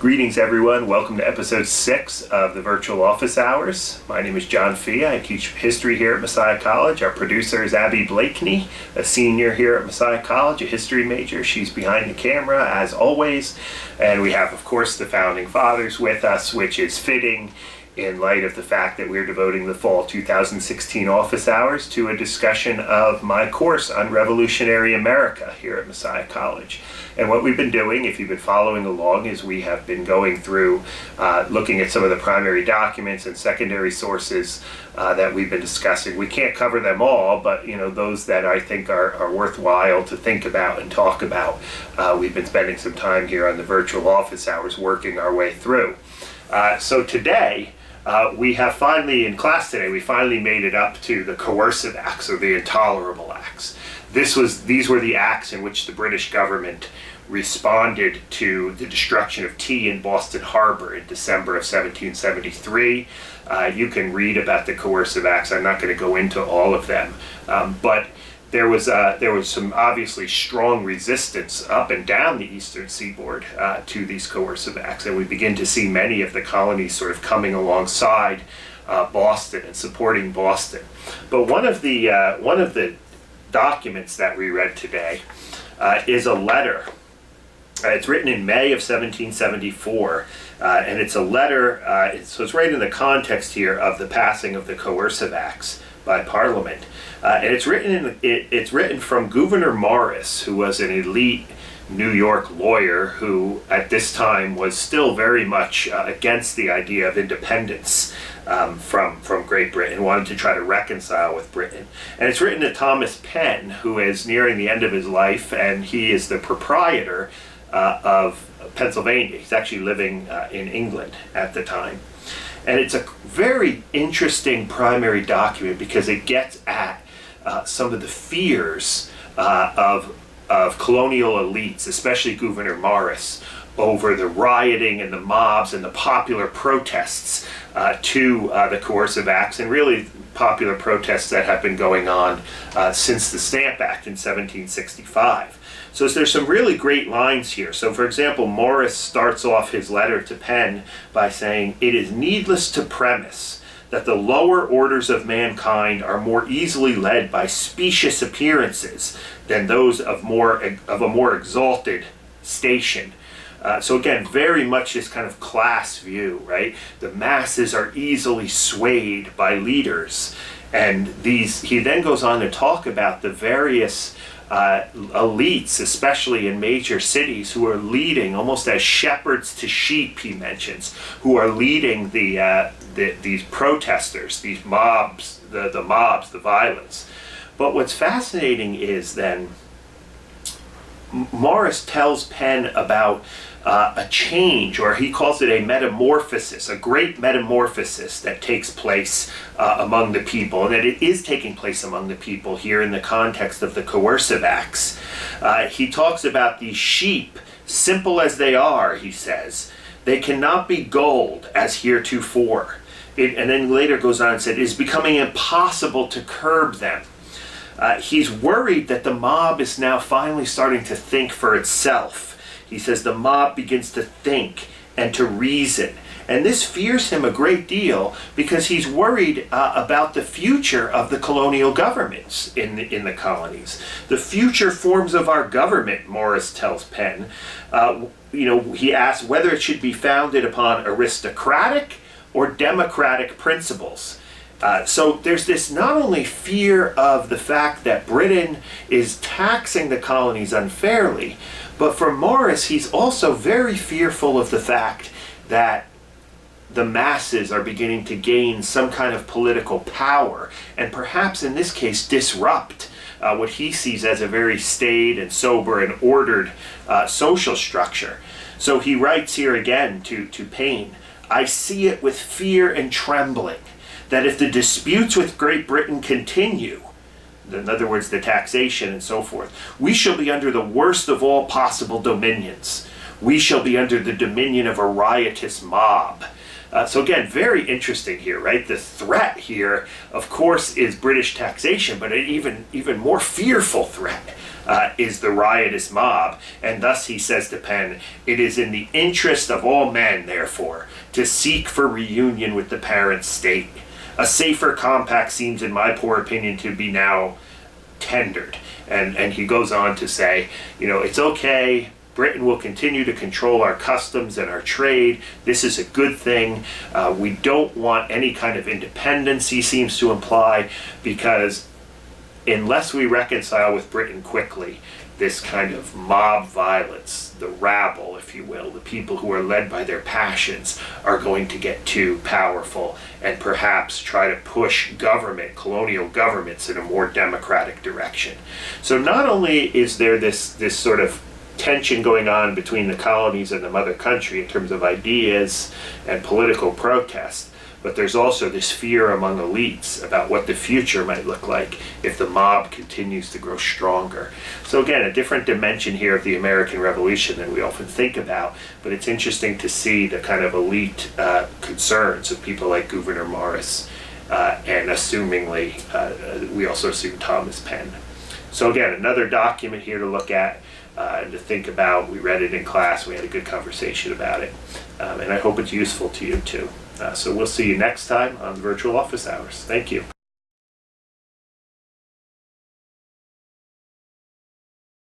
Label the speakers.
Speaker 1: Greetings everyone, welcome to episode 6 of the Virtual Office Hours. My name is John Fia, I teach history here at Messiah College. Our producer is Abby Blakeney, a senior here at Messiah College, a history major. She's behind the camera as always. And we have, of course, the Founding Fathers with us, which is fitting in light of the fact that we're devoting the fall 2016 office hours to a discussion of my course on revolutionary America here at Messiah College. And what we've been doing, if you've been following along, is we have been going through looking at some of the primary documents and secondary sources that we've been discussing. We can't cover them all, but those that I think are worthwhile to think about and talk about. We've been spending some time here on the virtual office hours working our way through. So today, we have finally, in class today, we finally made it up to the coercive acts or the intolerable acts. These were the acts in which the British government responded to the destruction of tea in Boston Harbor in December of 1773. You can read about the coercive acts. I'm not going to go into all of them, but there was some obviously strong resistance up and down the eastern seaboard to these coercive acts, and we begin to see many of the colonies sort of coming alongside Boston and supporting Boston. But one of the documents that we read today is a letter. It's written in May of 1774, and it's a letter. So it's right in the context here of the passing of the coercive acts by Parliament. And it's written from Gouverneur Morris, who was an elite New York lawyer who at this time was still very much against the idea of independence from Great Britain, wanted to try to reconcile with Britain. And it's written to Thomas Penn, who is nearing the end of his life, and he is the proprietor of Pennsylvania. He's actually living in England at the time. And it's a very interesting primary document because it gets at some of the fears of colonial elites, especially Gouverneur Morris, over the rioting and the mobs and the popular protests to the coercive acts, and really popular protests that have been going on since the Stamp Act in 1765. So there's some really great lines here. So for example, Morris starts off his letter to Penn by saying, "It is needless to premise that the lower orders of mankind are more easily led by specious appearances than those of a more exalted station." So again, very much this kind of class view, right? The masses are easily swayed by leaders. And he then goes on to talk about the various elites, especially in major cities, who are leading almost as shepherds to sheep, he mentions, who are leading these protesters, these mobs, the mobs, the violence. But what's fascinating is then Morris tells Penn about a change, or he calls it a metamorphosis, a great metamorphosis that takes place among the people, and that it is taking place among the people here in the context of the coercive acts. He talks about these sheep, simple as they are, he says, they cannot be gulled as heretofore. And then later goes on and said, it is becoming impossible to curb them. He's worried that the mob is now finally starting to think for itself. He says the mob begins to think and to reason. And this fears him a great deal because he's worried about the future of the colonial governments in the colonies. The future forms of our government, Morris tells Penn. He asks whether it should be founded upon aristocratic or democratic principles. So there's this not only fear of the fact that Britain is taxing the colonies unfairly, but for Morris, he's also very fearful of the fact that the masses are beginning to gain some kind of political power, and perhaps in this case disrupt what he sees as a very staid and sober and ordered social structure. So he writes here again to Payne, "I see it with fear and trembling, that if the disputes with Great Britain continue," in other words, the taxation and so forth, "we shall be under the worst of all possible dominions. We shall be under the dominion of a riotous mob." So again, very interesting here, right? The threat here, of course, is British taxation, but an even more fearful threat is the riotous mob, and thus he says to Penn, "It is in the interest of all men, therefore, to seek for reunion with the parent state. A safer compact seems, in my poor opinion, to be now tendered." And he goes on to say, it's okay. Britain will continue to control our customs and our trade. This is a good thing. We don't want any kind of independence, he seems to imply, because unless we reconcile with Britain quickly, this kind of mob violence, the rabble, if you will, the people who are led by their passions, are going to get too powerful and perhaps try to push colonial governments in a more democratic direction. So not only is there this sort of tension going on between the colonies and the mother country in terms of ideas and political protest, but there's also this fear among elites about what the future might look like if the mob continues to grow stronger. So again, a different dimension here of the American Revolution than we often think about, but it's interesting to see the kind of elite concerns of people like Gouverneur Morris, and assumingly, we also assume Thomas Penn. So again, another document here to look at and to think about. We read it in class, we had a good conversation about it, and I hope it's useful to you too. So we'll see you next time on Virtual Office Hours. Thank you.